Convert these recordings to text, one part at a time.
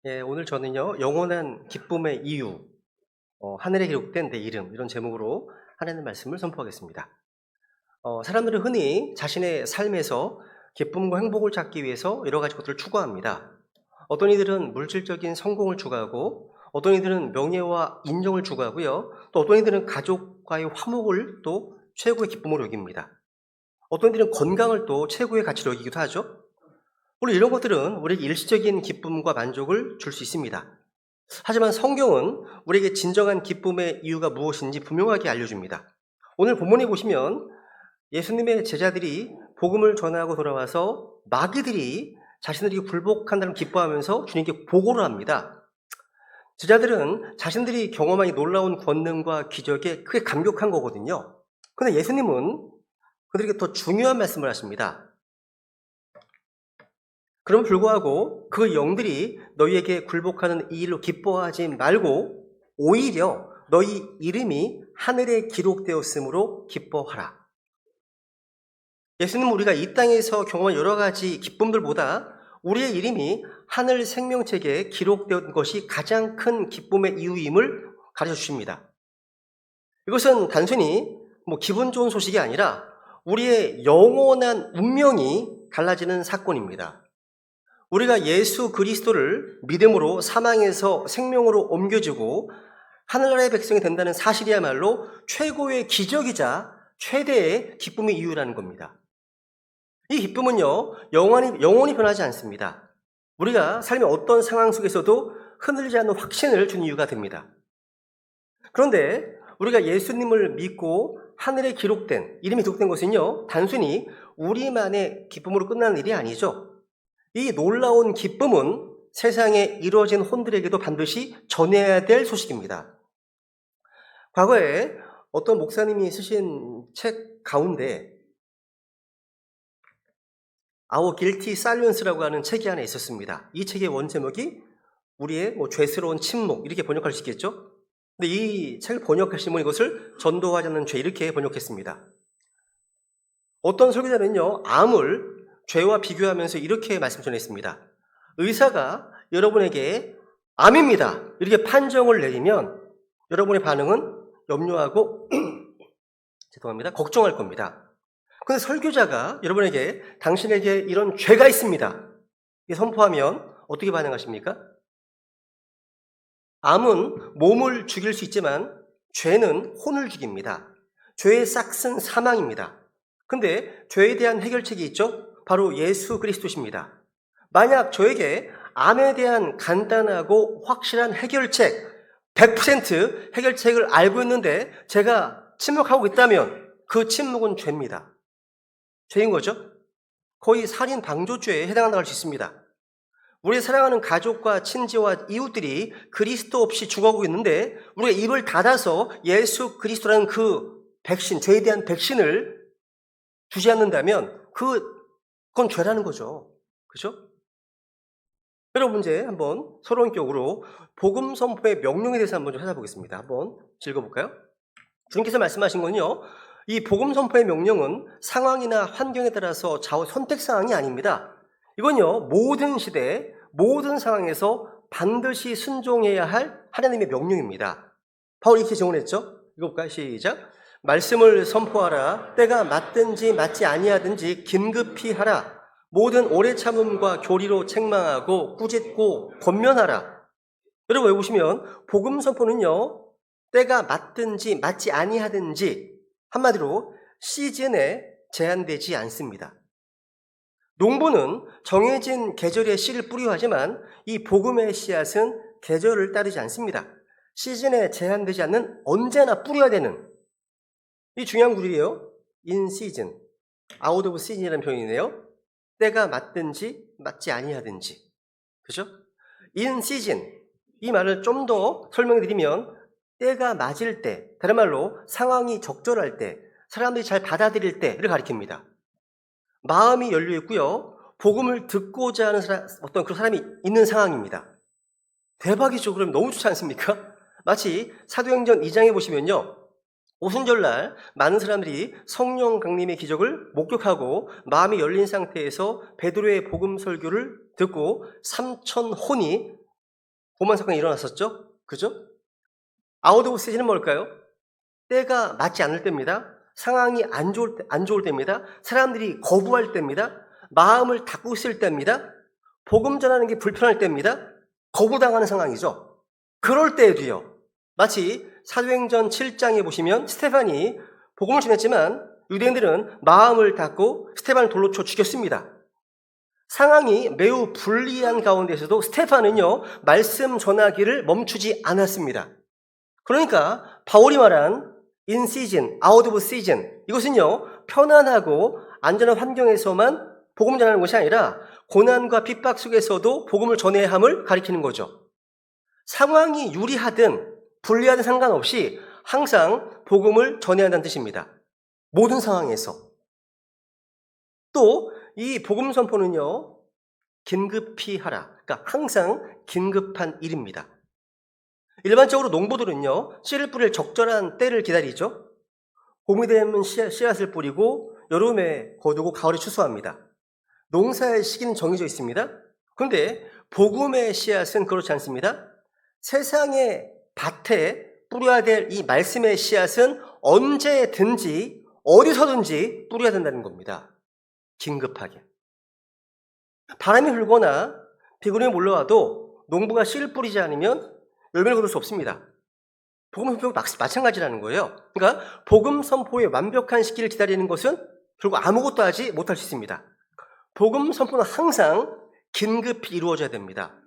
예, 오늘 저는요, 영원한 기쁨의 이유, 하늘에 기록된 내 이름, 이런 제목으로 하나님 말씀을 선포하겠습니다. 사람들은 흔히 자신의 삶에서 기쁨과 행복을 찾기 위해서 여러 가지 것들을 추구합니다. 어떤 이들은 물질적인 성공을 추구하고, 어떤 이들은 명예와 인정을 추구하고요, 또 어떤 이들은 가족과의 화목을 또 최고의 기쁨으로 여깁니다. 어떤 이들은 건강을 또 최고의 가치로 여기기도 하죠. 물론 이런 것들은 우리에게 일시적인 기쁨과 만족을 줄 수 있습니다. 하지만 성경은 우리에게 진정한 기쁨의 이유가 무엇인지 분명하게 알려줍니다. 오늘 본문에 보시면 예수님의 제자들이 복음을 전하고 돌아와서 마귀들이 자신들이 굴복한다는 기뻐하면서 주님께 보고를 합니다. 제자들은 자신들이 경험한 이 놀라운 권능과 기적에 크게 감격한 거거든요. 그런데 예수님은 그들에게 더 중요한 말씀을 하십니다. 그럼에도 불구하고 그 영들이 너희에게 굴복하는 이 일로 기뻐하지 말고 오히려 너희 이름이 하늘에 기록되었으므로 기뻐하라. 예수님은 우리가 이 땅에서 경험한 여러 가지 기쁨들보다 우리의 이름이 하늘 생명책에 기록된 것이 가장 큰 기쁨의 이유임을 가르쳐 주십니다. 이것은 단순히 기분 좋은 소식이 아니라 우리의 영원한 운명이 달라지는 사건입니다. 우리가 예수 그리스도를 믿음으로 사망에서 생명으로 옮겨지고 하늘나라의 백성이 된다는 사실이야말로 최고의 기적이자 최대의 기쁨의 이유라는 겁니다. 이 기쁨은요, 영원히 변하지 않습니다. 우리가 삶의 어떤 상황 속에서도 흔들리지 않는 확신을 주는 이유가 됩니다. 그런데 우리가 예수님을 믿고 하늘에 이름이 기록된 것은요, 단순히 우리만의 기쁨으로 끝나는 일이 아니죠. 이 놀라운 기쁨은 세상에 이루어진 혼들에게도 반드시 전해야 될 소식입니다. 과거에 어떤 목사님이 쓰신 책 가운데 Our Guilty Silence라고 하는 책이 하나 있었습니다. 이 책의 원제목이 우리의 죄스러운 침묵, 이렇게 번역할 수 있겠죠? 근데 이 책을 번역하신 분이 이것을 전도하지 않는 죄, 이렇게 번역했습니다. 어떤 설교자는요, 암을 죄와 비교하면서 이렇게 말씀 전했습니다. 의사가 여러분에게 암입니다, 이렇게 판정을 내리면 여러분의 반응은 염려하고 죄송합니다, 걱정할 겁니다. 그런데 설교자가 여러분에게 당신에게 이런 죄가 있습니다, 이렇게 선포하면 어떻게 반응하십니까? 암은 몸을 죽일 수 있지만 죄는 혼을 죽입니다. 죄의 싹은 사망입니다. 근데 죄에 대한 해결책이 있죠? 바로 예수 그리스도십니다. 만약 저에게 암에 대한 간단하고 확실한 해결책, 100% 해결책을 알고 있는데 제가 침묵하고 있다면 그 침묵은 죄입니다. 죄인 거죠? 거의 살인 방조죄에 해당한다고 할 수 있습니다. 우리 사랑하는 가족과 친지와 이웃들이 그리스도 없이 죽어가고 있는데 우리가 입을 닫아서 예수 그리스도라는 그 백신, 죄에 대한 백신을 주지 않는다면 그건 죄라는 거죠. 그죠? 여러분, 이제 한번 서론격으로 복음 선포의 명령에 대해서 한번 좀 찾아보겠습니다. 한번 읽어볼까요? 주님께서 말씀하신 건요, 이 복음 선포의 명령은 상황이나 환경에 따라서 좌우 선택사항이 아닙니다. 이건요, 모든 시대, 모든 상황에서 반드시 순종해야 할 하나님의 명령입니다. 바울이 이렇게 증언했죠? 읽어볼까요? 시작. 말씀을 선포하라. 때가 맞든지 맞지 아니하든지 긴급히 하라. 모든 오래 참음과 교리로 책망하고 꾸짖고 권면하라. 여러분, 여기 보시면 복음 선포는요, 때가 맞든지 맞지 아니하든지 한마디로 시즌에 제한되지 않습니다. 농부는 정해진 계절의 씨를 뿌리려 하지만 이 복음의 씨앗은 계절을 따르지 않습니다. 시즌에 제한되지 않는 언제나 뿌려야 되는, 이 중요한 구절이에요. in season, out of season이라는 표현이네요. 때가 맞든지 맞지 아니하든지. 그죠? in season, 이 말을 좀 더 설명해 드리면 때가 맞을 때, 다른 말로 상황이 적절할 때, 사람들이 잘 받아들일 때를 가리킵니다. 마음이 열려 있고요, 복음을 듣고자 하는 어떤 그런 사람이 있는 상황입니다. 대박이죠. 그럼 너무 좋지 않습니까? 마치 사도행전 2장에 보시면요, 오순절날 많은 사람들이 성령 강림의 기적을 목격하고 마음이 열린 상태에서 베드로의 복음 설교를 듣고 3,000혼이 고만 사건이 일어났었죠? 그죠? 아웃 오브 시즌은 뭘까요? 때가 맞지 않을 때입니다. 상황이 안 좋을 때입니다. 사람들이 거부할 때입니다. 마음을 닫고 있을 때입니다. 복음 전하는 게 불편할 때입니다. 거부당하는 상황이죠. 그럴 때에도요. 마치 사도행전 7장에 보시면 스테반이 복음을 전했지만 유대인들은 마음을 닫고 스테반을 돌로 쳐 죽였습니다. 상황이 매우 불리한 가운데서도 스테반은요, 말씀 전하기를 멈추지 않았습니다. 그러니까 바울이 말한 in season, out of season, 이것은요, 편안하고 안전한 환경에서만 복음 전하는 것이 아니라 고난과 핍박 속에서도 복음을 전해야 함을 가리키는 거죠. 상황이 유리하든 불리하든 상관없이 항상 복음을 전해야 한다는 뜻입니다. 모든 상황에서. 또 이 복음 선포는요, 긴급히 하라. 그러니까 항상 긴급한 일입니다. 일반적으로 농부들은요, 씨를 뿌릴 적절한 때를 기다리죠. 봄이 되면 씨앗을 뿌리고 여름에 거두고 가을에 추수합니다. 농사의 시기는 정해져 있습니다. 그런데 복음의 씨앗은 그렇지 않습니다. 세상의 밭에 뿌려야 될 이 말씀의 씨앗은 언제든지 어디서든지 뿌려야 된다는 겁니다. 긴급하게. 바람이 불거나 비구름이 몰려와도 농부가 씨를 뿌리지 않으면 열매를 거둘 수 없습니다. 복음 선포가 마찬가지라는 거예요. 그러니까 복음 선포의 완벽한 시기를 기다리는 것은 결국 아무것도 하지 못할 수 있습니다. 복음 선포는 항상 긴급히 이루어져야 됩니다.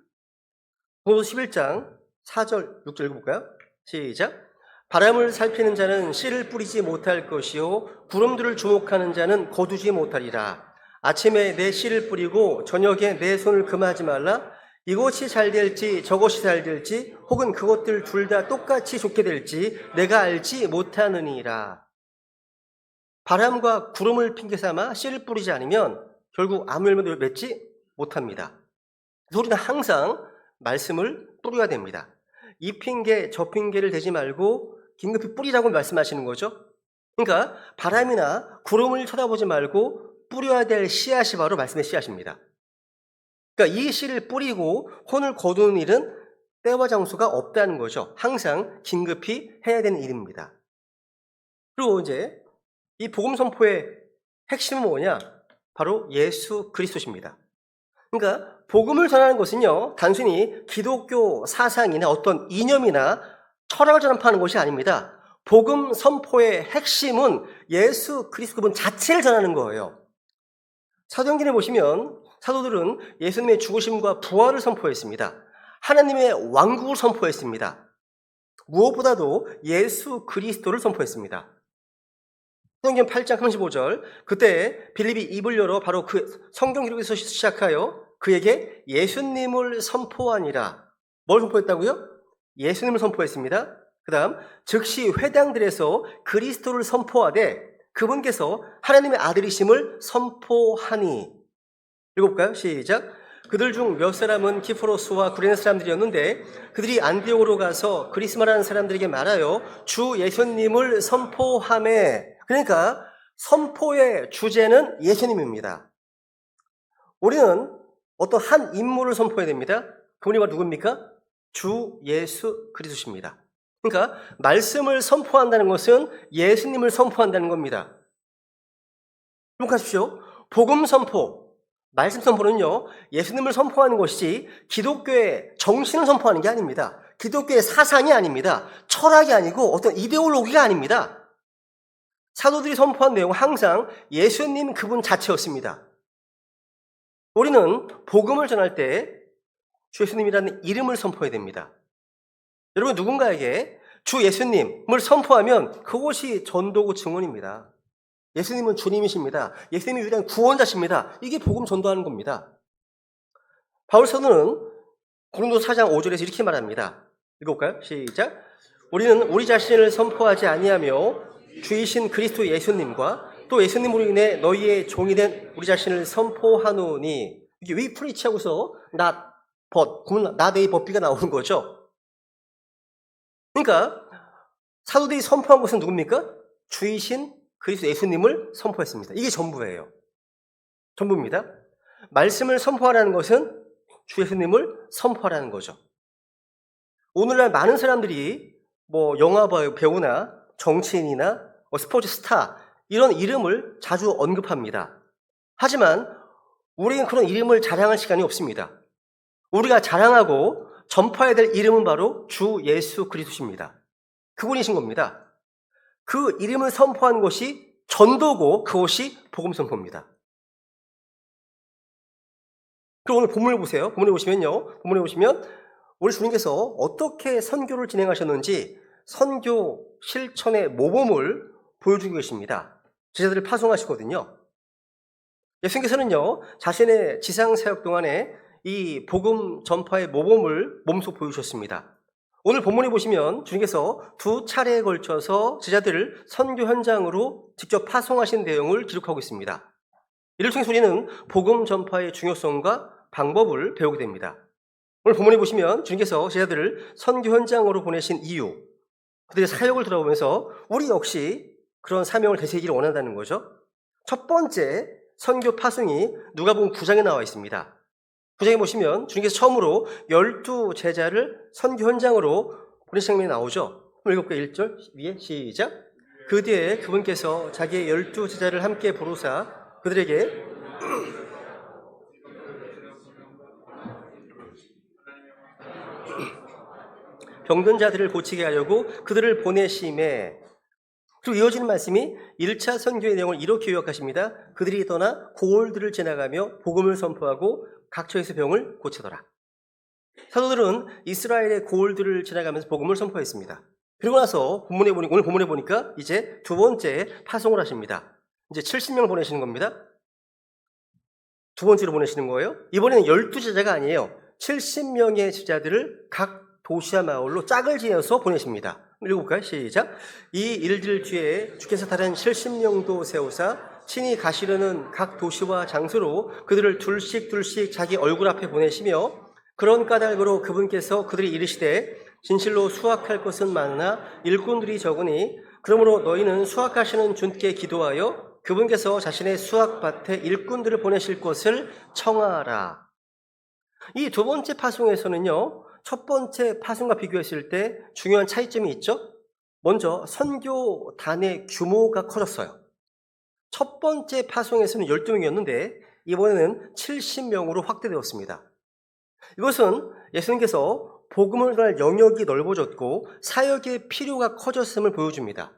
고린도 11장 4절, 6절 읽어볼까요? 시작. 바람을 살피는 자는 씨를 뿌리지 못할 것이요 구름들을 주목하는 자는 거두지 못하리라. 아침에 내 씨를 뿌리고 저녁에 내 손을 금하지 말라. 이것이 잘 될지 저것이 잘 될지 혹은 그것들 둘 다 똑같이 좋게 될지 내가 알지 못하느니라. 바람과 구름을 핑계삼아 씨를 뿌리지 않으면 결국 아무 열매도 맺지 못합니다. 그래서 우리는 항상 말씀을 뿌려야 됩니다. 이 핑계 저 핑계를 대지 말고 긴급히 뿌리라고 말씀하시는 거죠. 그러니까 바람이나 구름을 쳐다보지 말고 뿌려야 될 씨앗이 바로 말씀의 씨앗입니다. 그러니까 이 씨를 뿌리고 혼을 거두는 일은 때와 장소가 없다는 거죠. 항상 긴급히 해야 되는 일입니다. 그리고 이제 이 복음 선포의 핵심은 뭐냐? 바로 예수 그리스도십니다. 그러니까 복음을 전하는 것은요, 단순히 기독교 사상이나 어떤 이념이나 철학을 전파하는 것이 아닙니다. 복음 선포의 핵심은 예수 그리스도 그분 자체를 전하는 거예요. 사도행전에 보시면 사도들은 예수님의 죽으심과 부활을 선포했습니다. 하나님의 왕국을 선포했습니다. 무엇보다도 예수 그리스도를 선포했습니다. 사도행전 8장 35절, 그때 빌립이 입을 열어 바로 그 성경 기록에서 시작하여 그에게 예수님을 선포하니라. 뭘 선포했다고요? 예수님을 선포했습니다. 그 다음 즉시 회당들에서 그리스도를 선포하되 그분께서 하나님의 아들이심을 선포하니. 읽어볼까요? 시작. 그들 중 몇 사람은 키프로스와 구레네 사람들이었는데 그들이 안디옥으로 가서 그리스마라는 사람들에게 말하여 주 예수님을 선포하매. 그러니까 선포의 주제는 예수님입니다. 우리는 어떤 한 인물을 선포해야 됩니다. 그분이 바로 누굽니까? 주 예수 그리스도십니다. 그러니까 말씀을 선포한다는 것은 예수님을 선포한다는 겁니다. 주목하십시오. 복음 선포, 말씀 선포는요, 예수님을 선포하는 것이지 기독교의 정신을 선포하는 게 아닙니다. 기독교의 사상이 아닙니다. 철학이 아니고 어떤 이데올로기가 아닙니다. 사도들이 선포한 내용은 항상 예수님 그분 자체였습니다. 우리는 복음을 전할 때 주 예수님이라는 이름을 선포해야 됩니다. 여러분, 누군가에게 주 예수님을 선포하면 그것이 전도고 증언입니다. 예수님은 주님이십니다. 예수님이 유일한 구원자십니다. 이게 복음 전도하는 겁니다. 바울 사도는 고린도 4장 5절에서 이렇게 말합니다. 읽어볼까요? 시작. 우리는 우리 자신을 선포하지 아니하며 주이신 그리스도 예수님과 또 예수님으로 인해 너희의 종이 된 우리 자신을 선포하노니. 이게 위 프리치하고서 나데이 법비가 나오는 거죠. 그러니까 사도들이 선포한 것은 누굽니까? 주이신 그리스도 예수님을 선포했습니다. 이게 전부예요. 전부입니다. 말씀을 선포하라는 것은 주 예수님을 선포하라는 거죠. 오늘날 많은 사람들이 뭐 영화 배우나 정치인이나 스포츠 스타 이런 이름을 자주 언급합니다. 하지만 우리는 그런 이름을 자랑할 시간이 없습니다. 우리가 자랑하고 전파해야 될 이름은 바로 주 예수 그리스도십니다. 그분이신 겁니다. 그 이름을 선포한 것이 전도고 그것이 복음 선포입니다. 그럼 오늘 본문을 보세요. 본문에 보시면 우리 주님께서 어떻게 선교를 진행하셨는지 선교 실천의 모범을 보여주고 계십니다. 제자들을 파송하시거든요. 예수님께서는요, 자신의 지상 사역 동안에 이 복음 전파의 모범을 몸소 보여주셨습니다. 오늘 본문에 보시면 주님께서 2차례에 걸쳐서 제자들을 선교 현장으로 직접 파송하신 내용을 기록하고 있습니다. 이를 통해서 우리는 복음 전파의 중요성과 방법을 배우게 됩니다. 오늘 본문에 보시면 주님께서 제자들을 선교 현장으로 보내신 이유, 그들의 사역을 돌아보면서 우리 역시 그런 사명을 되새기를 원한다는 거죠. 첫 번째 선교 파송이 누가복음 9장에 나와 있습니다. 9장에 보시면 주님께서 처음으로 12제자를 선교 현장으로 보내신 장면이 나오죠. 한번 읽어볼까요? 1절 위에 시작. 그 뒤에 그분께서 자기의 12제자를 함께 부르사 그들에게 병든 자들을 고치게 하려고 그들을 보내심에, 그리고 이어지는 말씀이 1차 선교의 내용을 이렇게 요약하십니다. 그들이 떠나 고을들을 지나가며 복음을 선포하고 각처에서 병을 고치더라. 사도들은 이스라엘의 고을들을 지나가면서 복음을 선포했습니다. 그리고 나서 오늘 본문에 보니까 이제 두 번째 파송을 하십니다. 이제 70명을 보내시는 겁니다. 두 번째로 보내시는 거예요. 이번에는 12제자가 아니에요. 70명의 제자들을 각 도시와 마을로 짝을 지어서 보내십니다. 읽어볼까요? 시작. 이 일들 뒤에 주께서 다른 70명도 세우사 친히 가시려는 각 도시와 장소로 그들을 둘씩 자기 얼굴 앞에 보내시며 그런 까닭으로 그분께서 그들이 이르시되 진실로 수확할 것은 많으나 일꾼들이 적으니 그러므로 너희는 수확하시는 주께 기도하여 그분께서 자신의 수확밭에 일꾼들을 보내실 것을 청하라. 이 두 번째 파송에서는요, 첫 번째 파송과 비교했을 때 중요한 차이점이 있죠. 먼저 선교단의 규모가 커졌어요. 첫 번째 파송에서는 12명이었는데 이번에는 70명으로 확대되었습니다. 이것은 예수님께서 복음을 전할 영역이 넓어졌고 사역의 필요가 커졌음을 보여줍니다.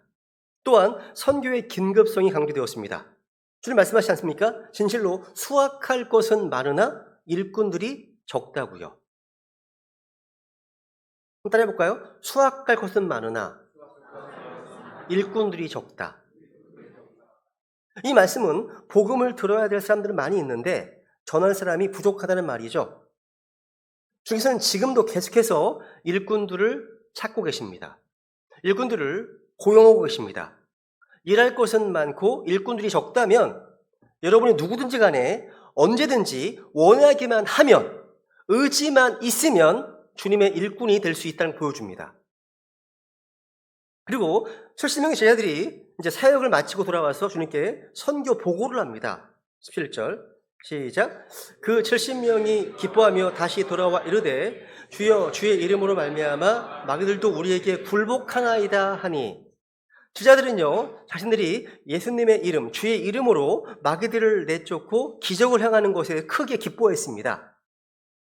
또한 선교의 긴급성이 강조되었습니다. 주님 말씀하시지 않습니까? 진실로 수확할 것은 많으나 일꾼들이 적다고요. 한번 따라 해볼까요? 수확할 것은 많으나 일꾼들이 적다. 이 말씀은 복음을 들어야 될 사람들은 많이 있는데 전할 사람이 부족하다는 말이죠. 주께서는 지금도 계속해서 일꾼들을 찾고 계십니다. 일꾼들을 고용하고 계십니다. 일할 것은 많고 일꾼들이 적다면 여러분이 누구든지 간에 언제든지 원하기만 하면, 의지만 있으면 주님의 일꾼이 될 수 있다는 걸 보여줍니다. 그리고 70명의 제자들이 이제 사역을 마치고 돌아와서 주님께 선교 보고를 합니다. 17절 시작. 그 70명이 기뻐하며 다시 돌아와 이르되 주여 주의 이름으로 말미암아 마귀들도 우리에게 굴복하나이다 하니, 제자들은요 자신들이 예수님의 이름, 주의 이름으로 마귀들을 내쫓고 기적을 행하는 것에 크게 기뻐했습니다.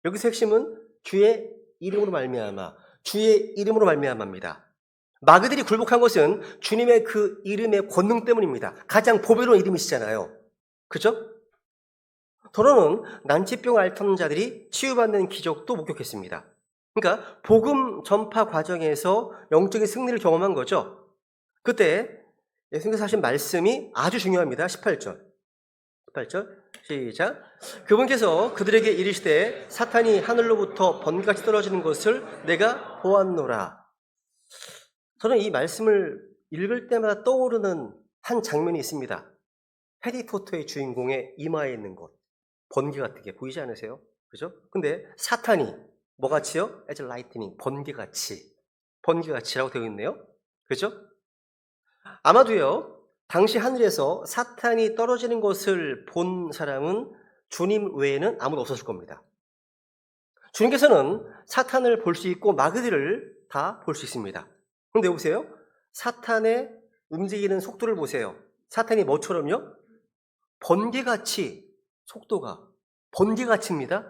여기서 핵심은 주의 이름으로 말미암아, 주의 이름으로 말미암아입니다. 마귀들이 굴복한 것은 주님의 그 이름의 권능 때문입니다. 가장 보배로운 이름이시잖아요. 그죠? 더러는 난치병 앓던 자들이 치유받는 기적도 목격했습니다. 그러니까 복음 전파 과정에서 영적인 승리를 경험한 거죠. 그때 예수님께서 하신 말씀이 아주 중요합니다. 18절 시작. 그분께서 그들에게 이르시되 사탄이 하늘로부터 번개같이 떨어지는 것을 내가 보았노라. 저는 이 말씀을 읽을 때마다 떠오르는 한 장면이 있습니다. 해리포터의 주인공의 이마에 있는 것, 번개 같은 게 보이지 않으세요? 그죠? 근데 사탄이 뭐같이요? as lightning, 번개같이라고 되어 있네요. 그죠? 아마도요, 당시 하늘에서 사탄이 떨어지는 것을 본 사람은 주님 외에는 아무도 없었을 겁니다. 주님께서는 사탄을 볼 수 있고 마귀들을 다 볼 수 있습니다. 그런데 보세요. 사탄의 움직이는 속도를 보세요. 사탄이 뭐처럼요? 번개같이 속도가 번개같이입니다.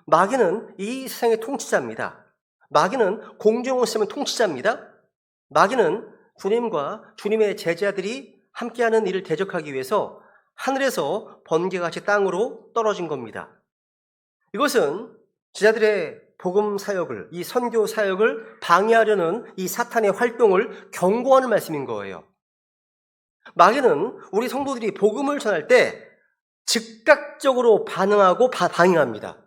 마귀는 이 세상의 통치자입니다. 마귀는 공중의 시스템의 통치자입니다. 마귀는 주님과 주님의 제자들이 함께하는 일을 대적하기 위해서 하늘에서 번개같이 땅으로 떨어진 겁니다. 이것은 제자들의 복음 사역을, 이 선교 사역을 방해하려는 이 사탄의 활동을 경고하는 말씀인 거예요. 마귀는 우리 성도들이 복음을 전할 때 즉각적으로 반응하고 방해합니다.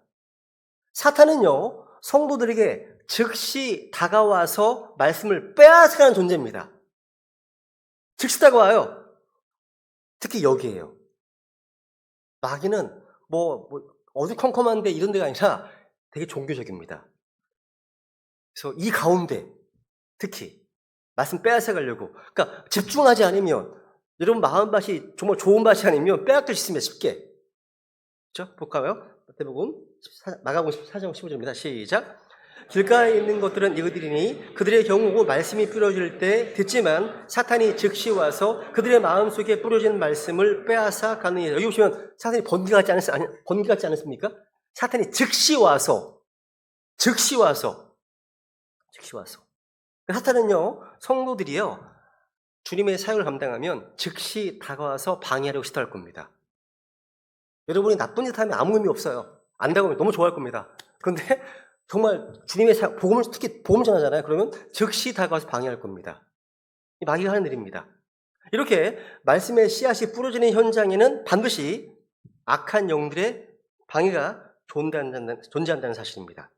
사탄은요, 성도들에게 즉시 다가와서 말씀을 빼앗아가는 존재입니다. 즉시 다가와요. 특히 여기에요. 마귀는 어두컴컴한데 이런 데가 아니라 되게 종교적입니다. 그래서 이 가운데 특히 말씀 빼앗아가려고, 그러니까 집중하지 않으면, 여러분 마음밭이 정말 좋은 밭이 아니면 빼앗길 수 있습니다. 쉽게. 그렇죠? 볼까요? 마가복음 14장 15절입니다. 시작. 길가에 있는 것들은 이그들이니 그들의 경우 말씀이 뿌려질 때 듣지만 사탄이 즉시 와서 그들의 마음속에 뿌려진 말씀을 빼앗아 가느니라. 여기 보시면 사탄이 번개 같지 않습니까? 사탄이 즉시 와서 사탄은요, 성도들이요, 주님의 사역을 감당하면 즉시 다가와서 방해하려고 시도할 겁니다. 여러분이 나쁜 짓 하면 아무 의미 없어요. 안 다가오면 너무 좋아할 겁니다. 그런데 정말 주님의 사역, 특히 복음 전하잖아요. 그러면 즉시 다가와서 방해할 겁니다. 이 마귀가 하는 일입니다. 이렇게 말씀의 씨앗이 뿌려지는 현장에는 반드시 악한 영들의 방해가 존재한다는 사실입니다.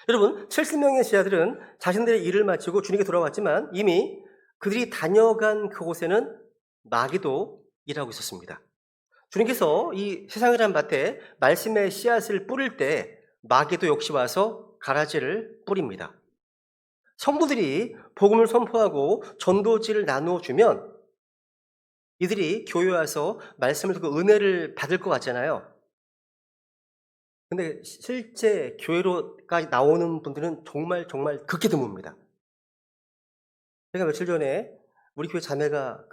여러분, 70명의 제자들은 자신들의 일을 마치고 주님께 돌아왔지만 이미 그들이 다녀간 그곳에는 마귀도 일하고 있었습니다. 주님께서 이 세상이라는 밭에 말씀의 씨앗을 뿌릴 때 마귀도 역시 와서 가라지를 뿌립니다. 성도들이 복음을 선포하고 전도지를 나누어주면 이들이 교회에 와서 말씀을 듣고 은혜를 받을 것 같잖아요. 근데 실제 교회로까지 나오는 분들은 정말 극히 드뭅니다. 제가 며칠 전에 우리 교회 자매가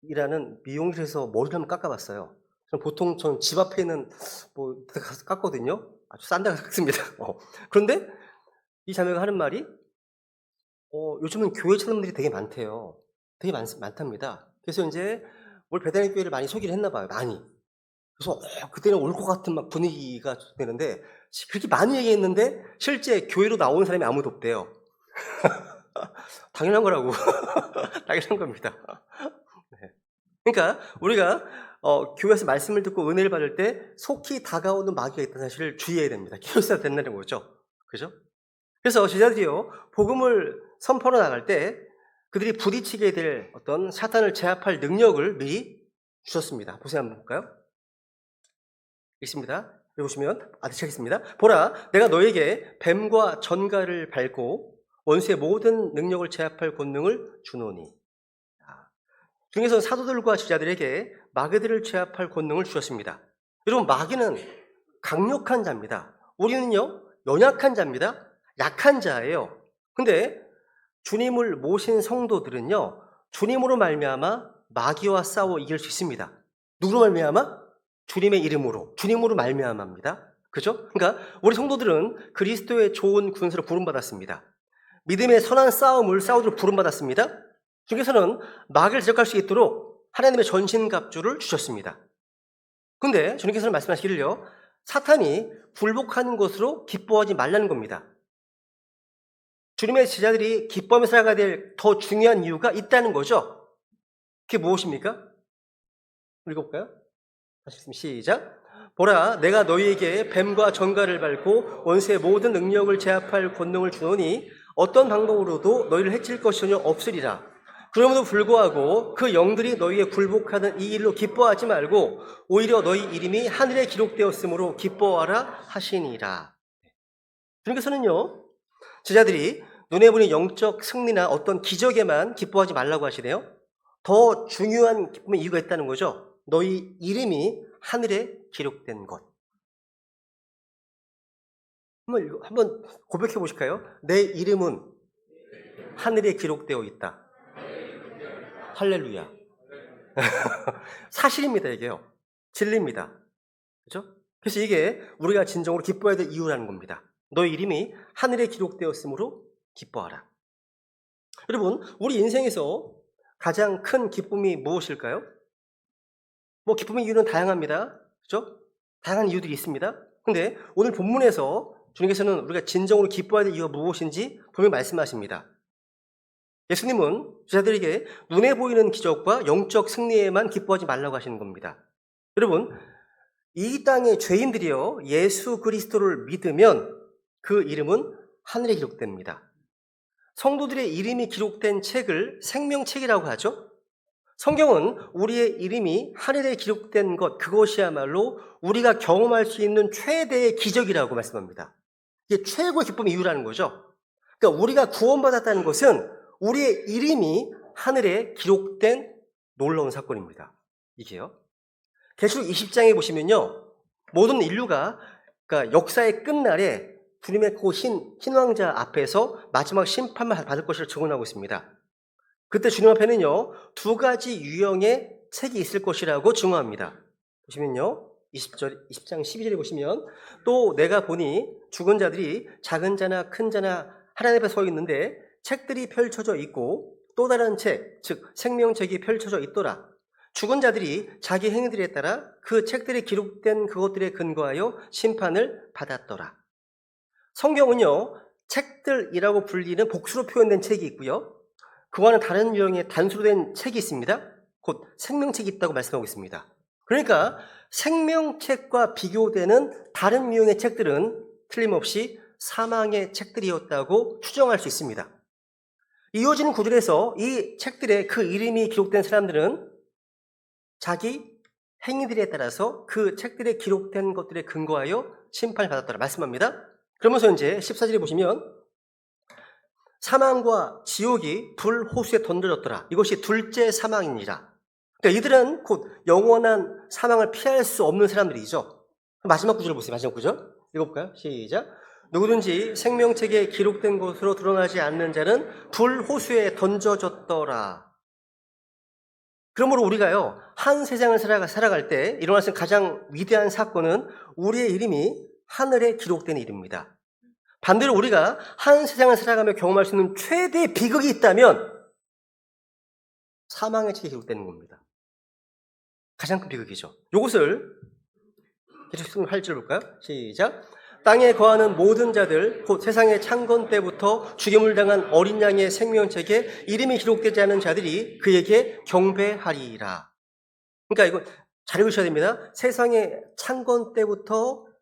일하는 미용실에서 머리를 한번 깎아봤어요. 보통 전 집 앞에 있는 가서 깎거든요. 아주 싼 데 가서 깎습니다. 그런데 이 자매가 하는 말이 요즘은 교회 사람들이 되게 많대요. 되게 많답니다. 그래서 이제 우리 배단의 교회를 많이 소개를 했나 봐요. 많이. 그래서 그때는 올 것 같은 막 분위기가 되는데 그렇게 많이 얘기했는데 실제 교회로 나오는 사람이 아무도 없대요. 당연한 거라고. 당연한 겁니다. 네. 그러니까 우리가 교회에서 말씀을 듣고 은혜를 받을 때 속히 다가오는 마귀가 있다는 사실을 주의해야 됩니다. 교회에서 된다는 거죠. 그죠? 그래서 제자들이요, 복음을 선포로 나갈 때 그들이 부딪히게 될 어떤 사탄을 제압할 능력을 미리 주셨습니다. 보세요, 한번 볼까요? 읽습니다. 여기 보시면 시작했습니다. 보라, 내가 너에게 뱀과 전갈을 밟고 원수의 모든 능력을 제압할 권능을 주노니. 주님께서는 사도들과 제자들에게 마귀들을 제압할 권능을 주셨습니다. 여러분, 마귀는 강력한 자입니다. 우리는요, 연약한 자입니다. 약한 자예요. 근데 주님을 모신 성도들은요, 주님으로 말미암아 마귀와 싸워 이길 수 있습니다. 누구로 말미암아? 주님의 이름으로, 주님으로 말미암아입니다. 그죠? 그러니까 우리 성도들은 그리스도의 좋은 군사로 부름받았습니다. 믿음의 선한 싸움을 싸우도록 부름받았습니다. 주님께서는 마귀를 대적할 수 있도록 하나님의 전신갑주를 주셨습니다. 그런데 주님께서는 말씀하시기를요, 사탄이 굴복하는 것으로 기뻐하지 말라는 겁니다. 주님의 제자들이 기뻐하며 살아가야 될 더 중요한 이유가 있다는 거죠. 그게 무엇입니까? 읽어볼까요? 다시 시작. 보라, 내가 너희에게 뱀과 전갈을 밟고 원수의 모든 능력을 제압할 권능을 주노니 어떤 방법으로도 너희를 해칠 것이 전혀 없으리라. 그럼에도 불구하고 그 영들이 너희의 굴복하는 이 일로 기뻐하지 말고 오히려 너희 이름이 하늘에 기록되었으므로 기뻐하라 하시니라. 주님께서는요, 제자들이 눈에 보이는 영적 승리나 어떤 기적에만 기뻐하지 말라고 하시네요. 더 중요한 기쁨의 이유가 있다는 거죠. 너희 이름이 하늘에 기록된 것. 한번 고백해 보실까요? 내 이름은 하늘에 기록되어 있다. 할렐루야. 사실입니다, 이게요. 진리입니다. 그죠? 그래서 이게 우리가 진정으로 기뻐해야 될 이유라는 겁니다. 너의 이름이 하늘에 기록되었으므로 기뻐하라. 여러분, 우리 인생에서 가장 큰 기쁨이 무엇일까요? 기쁨의 이유는 다양합니다. 그죠? 다양한 이유들이 있습니다. 근데 오늘 본문에서 주님께서는 우리가 진정으로 기뻐해야 될 이유가 무엇인지 분명히 말씀하십니다. 예수님은 제자들에게 눈에 보이는 기적과 영적 승리에만 기뻐하지 말라고 하시는 겁니다. 여러분, 이 땅의 죄인들이요, 예수 그리스도를 믿으면 그 이름은 하늘에 기록됩니다. 성도들의 이름이 기록된 책을 생명책이라고 하죠. 성경은 우리의 이름이 하늘에 기록된 것, 그것이야말로 우리가 경험할 수 있는 최대의 기적이라고 말씀합니다. 이게 최고의 기쁨의 이유라는 거죠. 그러니까 우리가 구원받았다는 것은 우리의 이름이 하늘에 기록된 놀라운 사건입니다. 이게요. 계시록 20장에 보시면요, 모든 인류가 그러니까 역사의 끝날에 주님의 그 흰 왕자 앞에서 마지막 심판을 받을 것을 증언하고 있습니다. 그때 주님 앞에는요, 두 가지 유형의 책이 있을 것이라고 증언합니다. 보시면요, 20장 12절에 보시면, 또 내가 보니 죽은 자들이 작은 자나 큰 자나 하나님 앞에 서 있는데 책들이 펼쳐져 있고 또 다른 책, 즉 생명책이 펼쳐져 있더라. 죽은 자들이 자기 행위들에 따라 그 책들에 기록된 그것들에 근거하여 심판을 받았더라. 성경은요, 책들이라고 불리는 복수로 표현된 책이 있고요, 그와는 다른 유형의 단수로 된 책이 있습니다. 곧 생명책이 있다고 말씀하고 있습니다. 그러니까 생명책과 비교되는 다른 유형의 책들은 틀림없이 사망의 책들이었다고 추정할 수 있습니다. 이어지는 구절에서 이 책들에 그 이름이 기록된 사람들은 자기 행위들에 따라서 그 책들에 기록된 것들에 근거하여 심판을 받았더라 말씀합니다. 그러면서 이제 14절에 보시면 사망과 지옥이 불 호수에 던져졌더라. 이것이 둘째 사망이니라. 그러니까 이들은 곧 영원한 사망을 피할 수 없는 사람들이죠. 마지막 구절을 보세요. 마지막 구절 읽어볼까요? 시작. 누구든지 생명책에 기록된 것으로 드러나지 않는 자는 불 호수에 던져졌더라. 그러므로 우리가요, 한 세상을 살아갈 때 일어날 수 있는 가장 위대한 사건은 우리의 이름이 하늘에 기록된 일입니다. 반대로 우리가 한 세상을 살아가며 경험할 수 있는 최대의 비극이 있다면 사망의 책에 기록되는 겁니다. 가장 큰 비극이죠. 이것을 계속 8절 볼까요? 시작. 땅에 거하는 모든 자들, 곧 세상의 창건 때부터 죽임을 당한 어린 양의 생명책에 이름이 기록되지 않은 자들이 그에게 경배하리라. 그러니까 이거 잘 읽으셔야 됩니다. 세상의 창건 때부터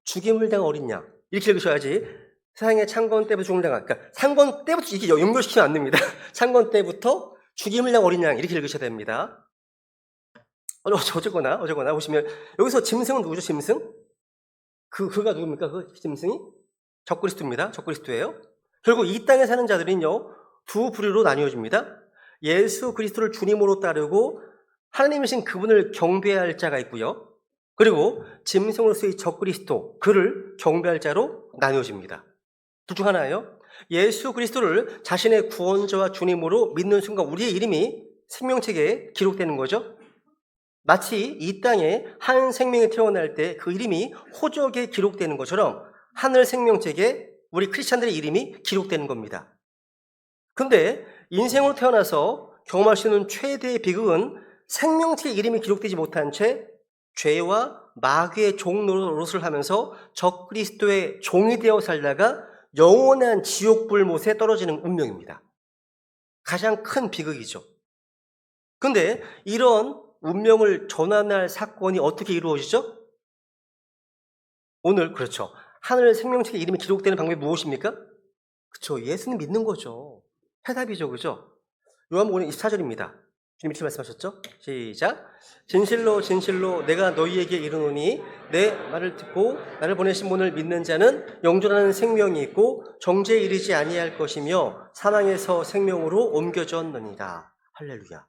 죽임을 당한 어린 양. 이렇게 읽으셔야지. 세상의 창건 때부터 죽임을 당한, 그러니까 창건 때부터 이렇게 연결시키면 안 됩니다. 창건 때부터 죽임을 당한 어린 양. 이렇게 읽으셔야 됩니다. 어쨌거나 보시면 여기서 짐승은 누구죠? 짐승? 그가 누굽니까? 그 짐승이? 적그리스도입니다. 적그리스도예요. 결국 이 땅에 사는 자들은요, 두 부류로 나뉘어집니다. 예수 그리스도를 주님으로 따르고 하나님이신 그분을 경배할 자가 있고요, 그리고 짐승으로서의 적그리스도, 그를 경배할 자로 나뉘어집니다. 둘 중 하나예요. 예수 그리스도를 자신의 구원자와 주님으로 믿는 순간 우리의 이름이 생명책에 기록되는 거죠. 마치 이 땅에 한 생명이 태어날 때 그 이름이 호적에 기록되는 것처럼 하늘 생명책에 우리 크리스찬들의 이름이 기록되는 겁니다. 그런데 인생으로 태어나서 경험할 수 있는 최대의 비극은 생명책에 이름이 기록되지 못한 채 죄와 마귀의 종 노릇을 하면서 적그리스도의 종이 되어 살다가 영원한 지옥 불못에 떨어지는 운명입니다. 가장 큰 비극이죠. 그런데 이런 운명을 전환할 사건이 어떻게 이루어지죠? 오늘 그렇죠. 하늘 생명책에 이름이 기록되는 방법이 무엇입니까? 그렇죠. 예수는 믿는 거죠. 해답이죠. 그죠? 요한복음 24절입니다. 주님 이렇게 말씀하셨죠? 시작. 진실로 진실로 내가 너희에게 이르노니 내 말을 듣고 나를 보내신 분을 믿는 자는 영존하는 생명이 있고 정죄에 이르지 아니할 것이며 사망에서 생명으로 옮겨졌느니라. 할렐루야.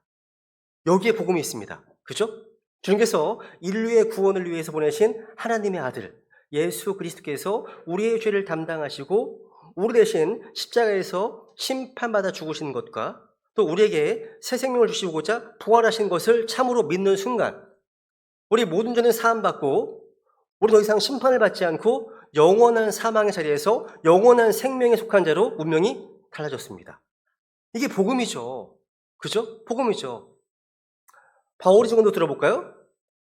여기에 복음이 있습니다. 그죠? 주님께서 인류의 구원을 위해서 보내신 하나님의 아들, 예수 그리스도께서 우리의 죄를 담당하시고 우리 대신 십자가에서 심판받아 죽으신 것과 또 우리에게 새 생명을 주시고자 부활하신 것을 참으로 믿는 순간 우리 모든 죄는 사함받고 우리 더 이상 심판을 받지 않고 영원한 사망의 자리에서 영원한 생명에 속한 자로 운명이 달라졌습니다. 이게 복음이죠. 그죠? 복음이죠. 바울의 증언도 들어볼까요?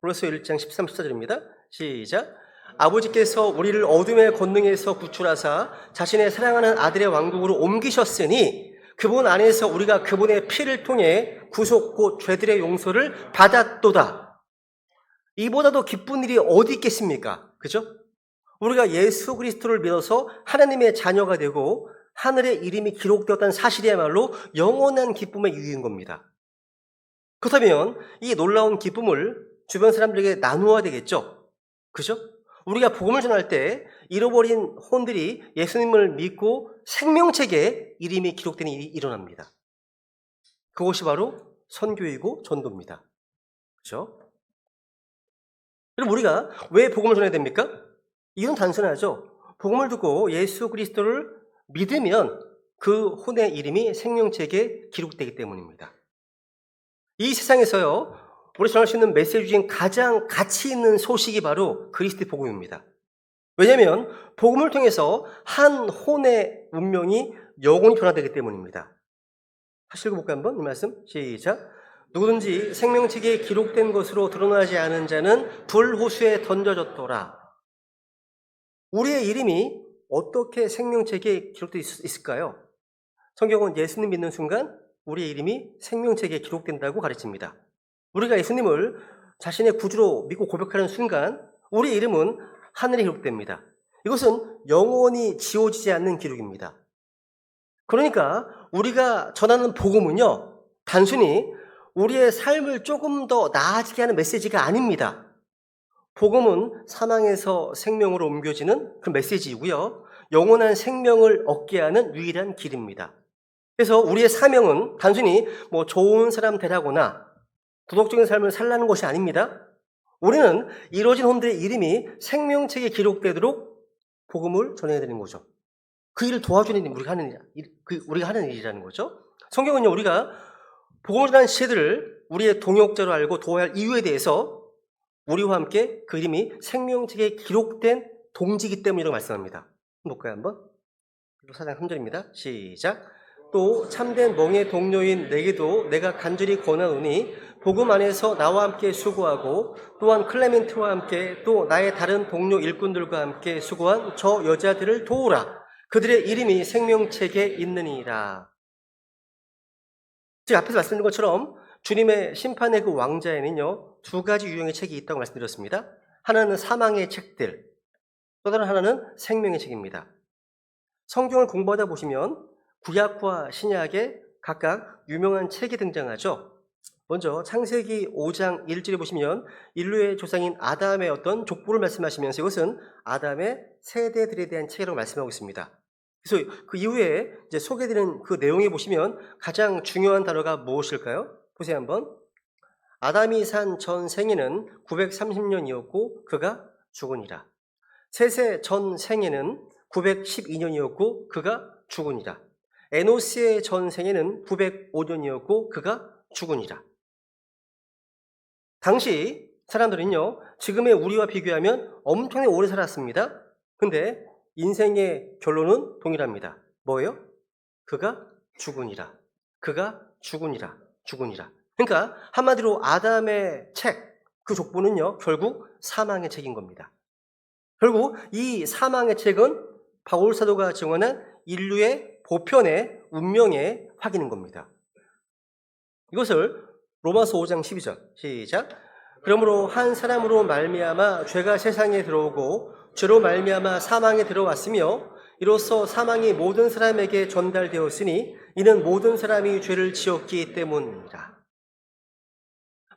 고린도서 1장 13, 14절입니다. 시작. 아버지께서 우리를 어둠의 권능에서 구출하사 자신의 사랑하는 아들의 왕국으로 옮기셨으니 그분 안에서 우리가 그분의 피를 통해 구속 곧 죄들의 용서를 받았도다. 이보다 더 기쁜 일이 어디 있겠습니까? 그죠? 우리가 예수 그리스도를 믿어서 하나님의 자녀가 되고 하늘의 이름이 기록되었다는 사실이야말로 영원한 기쁨의 이유인 겁니다. 그렇다면 이 놀라운 기쁨을 주변 사람들에게 나누어야 되겠죠? 그죠? 우리가 복음을 전할 때 잃어버린 혼들이 예수님을 믿고 생명책에 이름이 기록된 일이 일어납니다. 그것이 바로 선교이고 전도입니다. 그죠? 그럼 우리가 왜 복음을 전해야 됩니까? 이유는 단순하죠. 복음을 듣고 예수 그리스도를 믿으면 그 혼의 이름이 생명책에 기록되기 때문입니다. 이 세상에서요, 우리 전할 수 있는 메시지 중에 가장 가치 있는 소식이 바로 그리스도의 복음입니다. 왜냐하면 복음을 통해서 한 혼의 운명이 영원히 변화되기 때문입니다. 다시 읽어볼까요? 한번 이 말씀 시작. 누구든지 생명책에 기록된 것으로 드러나지 않은 자는 불호수에 던져졌더라. 우리의 이름이 어떻게 생명책에 기록되어 있을까요? 성경은 예수님 믿는 순간 우리의 이름이 생명책에 기록된다고 가르칩니다. 우리가 예수님을 자신의 구주로 믿고 고백하는 순간 우리의 이름은 하늘에 기록됩니다. 이것은 영원히 지워지지 않는 기록입니다. 그러니까 우리가 전하는 복음은요, 단순히 우리의 삶을 조금 더 나아지게 하는 메시지가 아닙니다. 복음은 사망에서 생명으로 옮겨지는 그 메시지이고요. 영원한 생명을 얻게 하는 유일한 길입니다. 그래서 우리의 사명은 단순히 좋은 사람 되라거나 도덕적인 삶을 살라는 것이 아닙니다. 우리는 이루어진 혼들의 이름이 생명책에 기록되도록 복음을 전해야 되는 거죠. 그 일을 도와주는 일이 우리가 하는 일이라는 거죠. 성경은요, 우리가 복음을 전하는 지체들을 우리의 동역자로 알고 도와야 할 이유에 대해서 우리와 함께 그 이름이 생명책에 기록된 동지이기 때문이라고 말씀합니다. 볼까요, 한번? 4장 3절입니다. 시작. 또 참된 멍의 동료인 내게도 내가 간절히 권하노니 복음 안에서 나와 함께 수고하고 또한 클레멘트와 함께 또 나의 다른 동료 일꾼들과 함께 수고한 저 여자들을 도우라. 그들의 이름이 생명책에 있느니라. 제가 앞에서 말씀드린 것처럼 주님의 심판의 그 왕자에는요, 두 가지 유형의 책이 있다고 말씀드렸습니다. 하나는 사망의 책들, 또 다른 하나는 생명의 책입니다. 성경을 공부하다 보시면 구약과 신약에 각각 유명한 책이 등장하죠. 먼저 창세기 5장 1절에 보시면 인류의 조상인 아담의 어떤 족보를 말씀하시면서 이것은 아담의 세대들에 대한 책이라고 말씀하고 있습니다. 그래서 그 이후에 이제 소개되는 그 내용에 보시면 가장 중요한 단어가 무엇일까요? 보세요 한번. 아담이 산 전 생애는 930년이었고 그가 죽으니라. 셋의 전 생애는 912년이었고 그가 죽으니라. 에노스의 전 생애는 905년이었고 그가 죽으니라. 당시 사람들은요, 지금의 우리와 비교하면 엄청나게 오래 살았습니다. 근데 인생의 결론은 동일합니다. 뭐예요? 그가 죽으니라. 그가 죽으니라. 죽으니라. 그러니까 한마디로 아담의 책, 그 족보는요, 결국 사망의 책인 겁니다. 결국 이 사망의 책은 바울 사도가 증언한 인류의 보편의 운명의 확인인 겁니다. 이것을 로마서 5장 12절 시작. 그러므로 한 사람으로 말미암아 죄가 세상에 들어오고 죄로 말미암아 사망에 들어왔으며 이로써 사망이 모든 사람에게 전달되었으니 이는 모든 사람이 죄를 지었기 때문이라.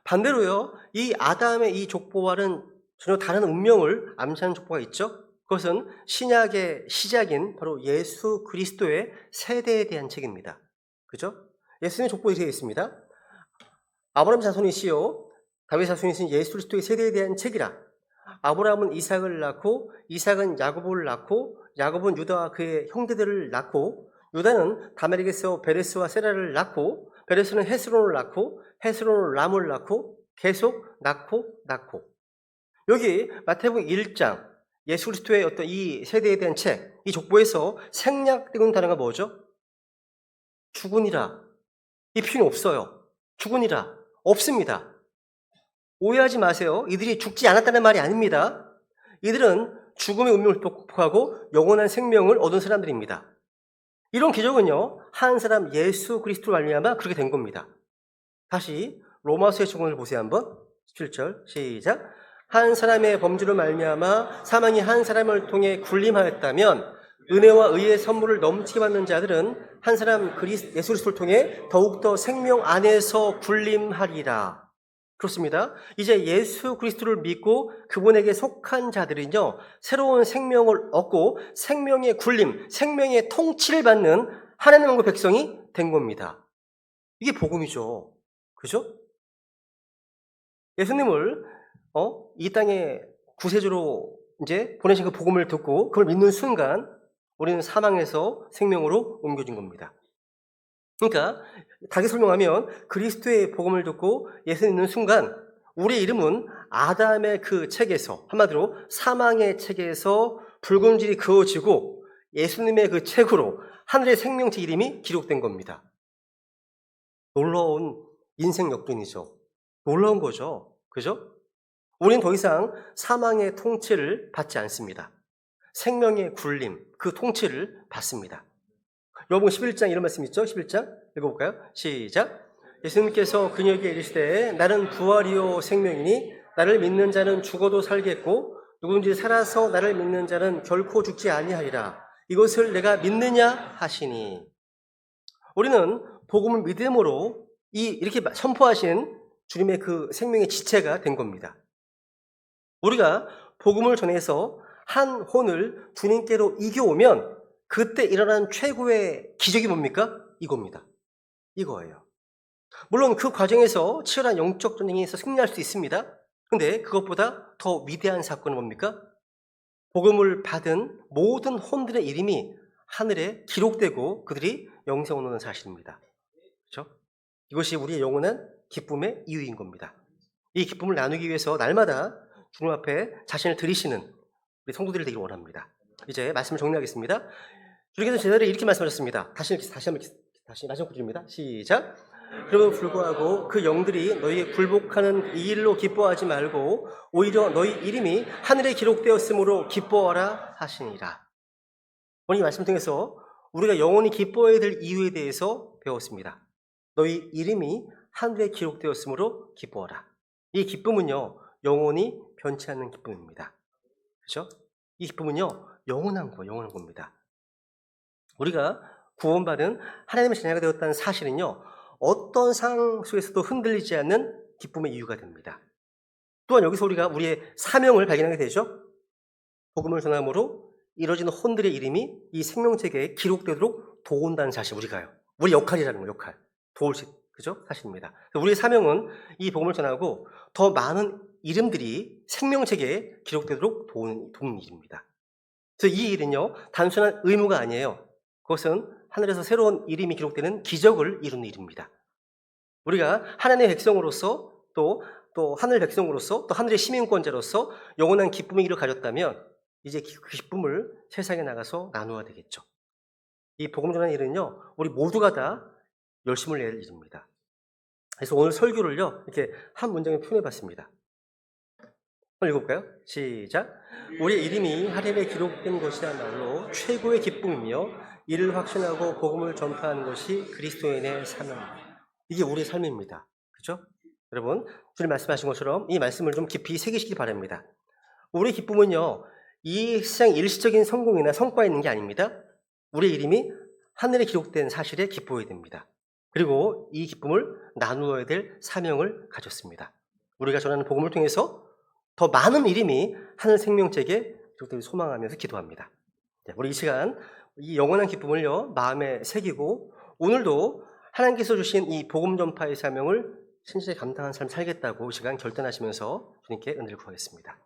반대로요, 이 아담의 이 족보와는 전혀 다른 운명을 암시하는 족보가 있죠. 그것은 신약의 시작인 바로 예수 그리스도의 세대에 대한 책입니다. 그죠? 예수님의 족보에 되어 있습니다. 아브라함 자손이시요 다윗 자손이신 예수 그리스도의 세대에 대한 책이라. 아브라함은 이삭을 낳고 이삭은 야곱을 낳고 야곱은 유다와 그의 형제들을 낳고 유다는 다메릭에서 베레스와 세라를 낳고 베레스는 헤스론을 낳고 헤스론은 람을 낳고 계속 낳고 여기 마태복음 1장 예수 그리스도의 어떤 이 세대에 대한 책, 이 족보에서 생략되는 단어가 뭐죠? 죽으니라. 이 표현이 없어요. 죽으니라. 없습니다. 오해하지 마세요. 이들이 죽지 않았다는 말이 아닙니다. 이들은 죽음의 운명을 극복하고 영원한 생명을 얻은 사람들입니다. 이런 기적은요, 한 사람 예수 그리스도로 말미암아 그렇게 된 겁니다. 다시 로마서의 증언을 보세요. 한번 17절 시작. 한 사람의 범죄로 말미암아 사망이 한 사람을 통해 군림하였다면 은혜와 의의 선물을 넘치게 받는 자들은 한 사람 예수 그리스도를 통해 더욱더 생명 안에서 군림하리라. 그렇습니다. 이제 예수 그리스도를 믿고 그분에게 속한 자들은요, 새로운 생명을 얻고 생명의 군림, 생명의 통치를 받는 하나님의 백성이 된 겁니다. 이게 복음이죠. 그죠? 예수님을 이 땅에 구세주로 이제 보내신 그 복음을 듣고 그걸 믿는 순간 우리는 사망에서 생명으로 옮겨진 겁니다. 그러니까 다시 설명하면 그리스도의 복음을 듣고 예수 믿는 순간 우리의 이름은 아담의 그 책에서 한마디로 사망의 책에서 붉은 줄이 그어지고 예수님의 그 책으로 하늘의 생명책 이름이 기록된 겁니다. 놀라운 인생 역전이죠. 놀라운 거죠. 그죠? 우리는 더 이상 사망의 통치를 받지 않습니다. 생명의 굴림, 그 통치를 받습니다. 요한복음 11장 이런 말씀 있죠? 11장 읽어볼까요? 시작. 예수님께서 그녀에게 이르시되 나는 부활이요 생명이니 나를 믿는 자는 죽어도 살겠고 누구든지 살아서 나를 믿는 자는 결코 죽지 아니하리라. 이것을 내가 믿느냐 하시니. 우리는 복음을 믿음으로 이렇게 선포하신 주님의 그 생명의 지체가 된 겁니다. 우리가 복음을 전해서 한 혼을 주님께로 이겨오면 그때 일어난 최고의 기적이 뭡니까? 이겁니다. 이거예요. 물론 그 과정에서 치열한 영적 전쟁에서 승리할 수 있습니다. 근데 그것보다 더 위대한 사건은 뭡니까? 복음을 받은 모든 혼들의 이름이 하늘에 기록되고 그들이 영생을 얻는 사실입니다. 그렇죠? 이것이 우리의 영원한 기쁨의 이유인 겁니다. 이 기쁨을 나누기 위해서 날마다 주님 앞에 자신을 드리시는 우리 성도들이 되기를 원합니다. 이제 말씀을 정리하겠습니다. 주님께서 제자들이 이렇게 말씀하셨습니다. 다시 마지막 구절입니다. 시작. 그럼에도 불구하고 그 영들이 너희에게 굴복하는 이 일로 기뻐하지 말고 오히려 너희 이름이 하늘에 기록되었으므로 기뻐하라 하시니라. 오늘 이 말씀 통해서 우리가 영원히 기뻐해야 될 이유에 대해서 배웠습니다. 너희 이름이 하늘에 기록되었으므로 기뻐하라. 이 기쁨은요, 영원히 변치 않는 기쁨입니다. 그렇죠? 이 기쁨은요, 영원한 겁니다. 우리가 구원받은 하나님의 자녀가 되었다는 사실은요, 어떤 상황 속에서도 흔들리지 않는 기쁨의 이유가 됩니다. 또한 여기서 우리가 우리의 사명을 발견하게 되죠. 복음을 전함으로 이루어지는 혼들의 이름이 이 생명책에 기록되도록 도운다는 사실, 우리 역할이라는 거, 역할. 도울 수, 그죠? 사실입니다. 우리의 사명은 이 복음을 전하고 더 많은 이름들이 생명책에 기록되도록 도우는 일입니다. 그래서 이 일은요, 단순한 의무가 아니에요. 그것은 하늘에서 새로운 이름이 기록되는 기적을 이루는 일입니다. 우리가 하나님의 백성으로서 또 하늘 백성으로서 또 하늘의 시민권자로서 영원한 기쁨의 길을 가졌다면 이제 그 기쁨을 세상에 나가서 나누어야 되겠죠. 이 복음 전하는 일은요, 우리 모두가 다 열심을 낼 일입니다. 그래서 오늘 설교를요, 이렇게 한 문장에 표현해 봤습니다. 한번 읽어볼까요? 시작. 우리의 이름이 하늘에 기록된 것이야말로 최고의 기쁨이며 이를 확신하고 복음을 전파하는 것이 그리스도인의 사명입니다. 이게 우리의 삶입니다. 그렇죠? 여러분, 주님 말씀하신 것처럼 이 말씀을 좀 깊이 새기시기 바랍니다. 우리의 기쁨은요, 이 세상 일시적인 성공이나 성과에 있는 게 아닙니다. 우리의 이름이 하늘에 기록된 사실에 기뻐해야 됩니다. 그리고 이 기쁨을 나누어야 될 사명을 가졌습니다. 우리가 전하는 복음을 통해서 더 많은 이름이 하늘 생명책에 기록되길 소망하면서 기도합니다. 우리 이 시간 이 영원한 기쁨을요, 마음에 새기고 오늘도 하나님께서 주신 이 복음 전파의 사명을 신실하게 감당하는 삶 살겠다고 이 시간 결단하시면서 주님께 은혜를 구하겠습니다.